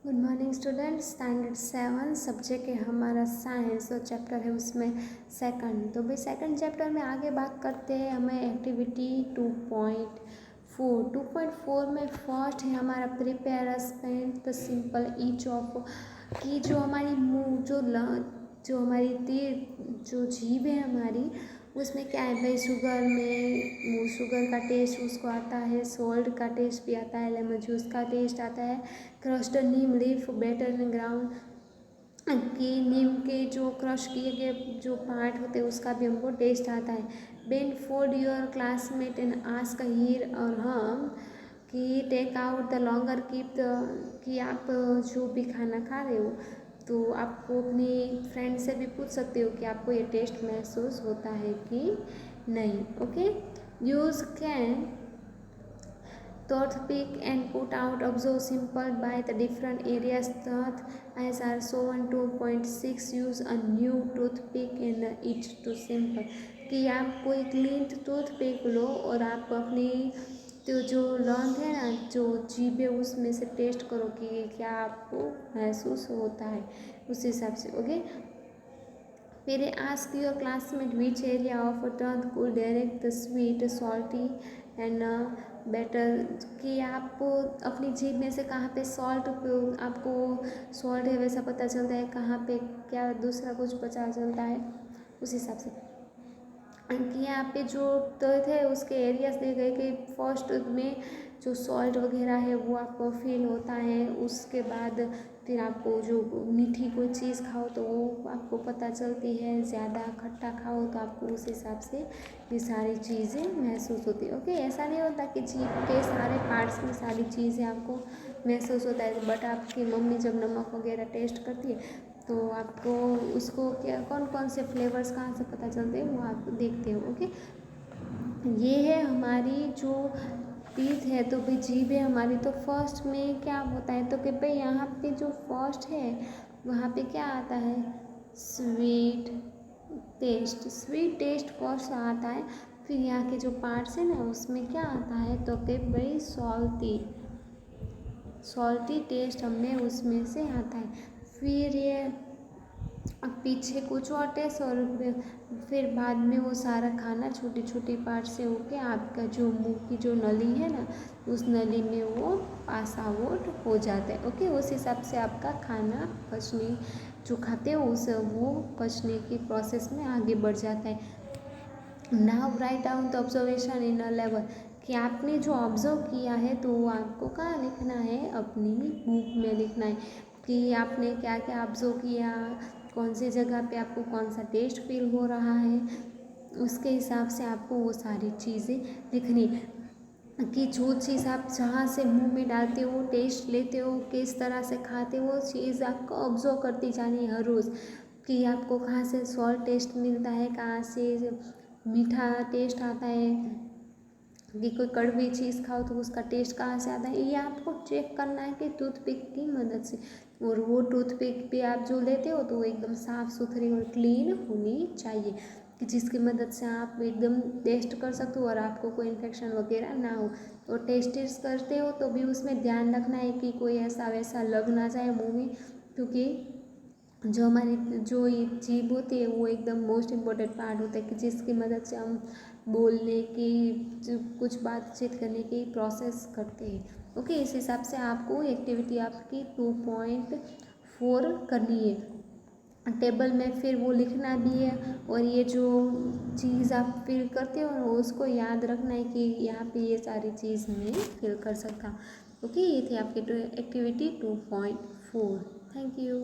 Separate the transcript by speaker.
Speaker 1: Good morning students. Standard 7 subject है हमारा science और चैप्टर है उसमें सेकंड। तो भाई सेकंड चैप्टर में आगे बात करते हैं हमें एक्टिविटी 2.4। 2.4 में फर्स्ट है हमारा prepare a spend the simple each of की जो हमारी मुँह जो हमारी तीर जो जीभ है हमारी उसमें क्या है भाई, शुगर में वो शुगर का टेस्ट उसको आता है, सॉल्ट का टेस्ट भी आता है, लेमन जूस का टेस्ट आता है, क्रश्ड नीम लीफ बेटर ग्राउंड की नीम के जो क्रश किए गए जो पार्ट होते हैं उसका भी हमको टेस्ट आता है। Ben for your classmate and ask here और हम कि take out the longer keep the कि आप जो भी खाना खा रहे हो तो आपको अपनी फ्रेंड से भी पूछ सकते हो कि आपको ये टेस्ट महसूस होता है कि नहीं। Okay, use can toothpick and put out observe simple by the different areas that as are shown 2.6 use a new toothpick and it to simple कि आप कोई क्लीन टूथपिक लो और आप अपनी तो जो लॉन्ग है ना जो जीभ है उसमें से टेस्ट करो कि क्या आपको महसूस होता है उस हिसाब से। ओके, फिर ask your classmate which area of tongue could direct the sweet salty and better कि आप अपनी जीभ में से कहाँ पे सॉल्ट आपको सॉल्ट है वैसा पता चलता है, कहाँ पे क्या दूसरा कुछ पता चलता है उस हिसाब से। कि यहाँ पे जो तथ्य है उसके एरियाज दिए गए कि फर्स्ट में जो सॉल्ट वगैरह है वो आपको फील होता है, उसके बाद फिर आपको जो मीठी कोई चीज़ खाओ तो वो आपको पता चलती है, ज़्यादा खट्टा खाओ तो आपको उस हिसाब से ये सारी चीज़ें महसूस होती है। ओके, ऐसा नहीं होता कि जीभ के सारे पार्ट्स में सारी चीज़ें आपको महसूस होता है, बट आपकी मम्मी जब नमक वगैरह टेस्ट करती है तो आपको उसको क्या कौन कौन से फ्लेवर्स कहाँ से पता चलते हैं वो आप देखते हो। ओके, ये है हमारी जो टीथ है तो भाई जीभ है हमारी, तो फर्स्ट में क्या होता है तो कि भाई यहाँ पे जो फर्स्ट है वहाँ पे क्या आता है, स्वीट टेस्ट फर्स्ट आता है। फिर यहाँ के जो पार्ट्स है ना उसमें क्या आता है तो कि भाई सॉल्टी टेस्ट हमें उसमें से आता है। फिर ये पीछे कुछ और टेस्ट और फिर बाद में वो सारा खाना छोटी छोटी पार्ट से होके आपका जो मुंह की जो नली है ना उस नली में वो पास आउट हो जाता है। ओके, उस हिसाब से आपका खाना पचने जो खाते हो उस वो पचने की प्रोसेस में आगे बढ़ जाता है। Now write down the observation in a level कि आपने जो ऑब्जर्व किया है तो वो आपको कहाँ लिखना है, अपनी बुक में लिखना है कि आपने क्या क्या ऑब्जर्व किया, कौन सी जगह पे आपको कौन सा टेस्ट फील हो रहा है, उसके हिसाब से आपको वो सारी चीज़ें लिखनी कि जो चीज़ आप जहाँ से मुंह में डालते हो टेस्ट लेते हो किस तरह से खाते हो वो चीज़ आपको ऑब्जर्व करती जानी है हर रोज़ कि आपको कहाँ से सॉल्ट टेस्ट मिलता है, कहाँ से मीठा टेस्ट आता है, कि कोई कड़वी चीज़ खाओ तो उसका टेस्ट कहाँ से आता है, ये आपको चेक करना है कि टूथपिक की मदद से। और वो टूथपिक भी आप जो लेते हो तो वो एकदम साफ़ सुथरी और क्लीन होनी चाहिए कि जिसकी मदद से आप एकदम टेस्ट कर सकते हो और आपको कोई इन्फेक्शन वगैरह ना हो। और टेस्ट करते हो तो भी उसमें ध्यान रखना है कि कोई ऐसा वैसा लग ना जाए मुँह में, क्योंकि जो हमारी जो ये जीभ होती है वो एकदम मोस्ट इम्पॉर्टेंट पार्ट होता है कि जिसकी मदद से हम बोलने की जो कुछ बातचीत करने की प्रोसेस करते हैं। ओके, इस हिसाब से आपको एक्टिविटी आपकी 2.4 करनी है। टेबल में फिर वो लिखना भी है और ये जो चीज़ आप फिल करते हो उसको याद रखना है कि यहाँ पे ये सारी चीज़ मैं फिल कर सकता हूँ। ओके, ये थी आपकी एक्टिविटी 2.4। Thank you.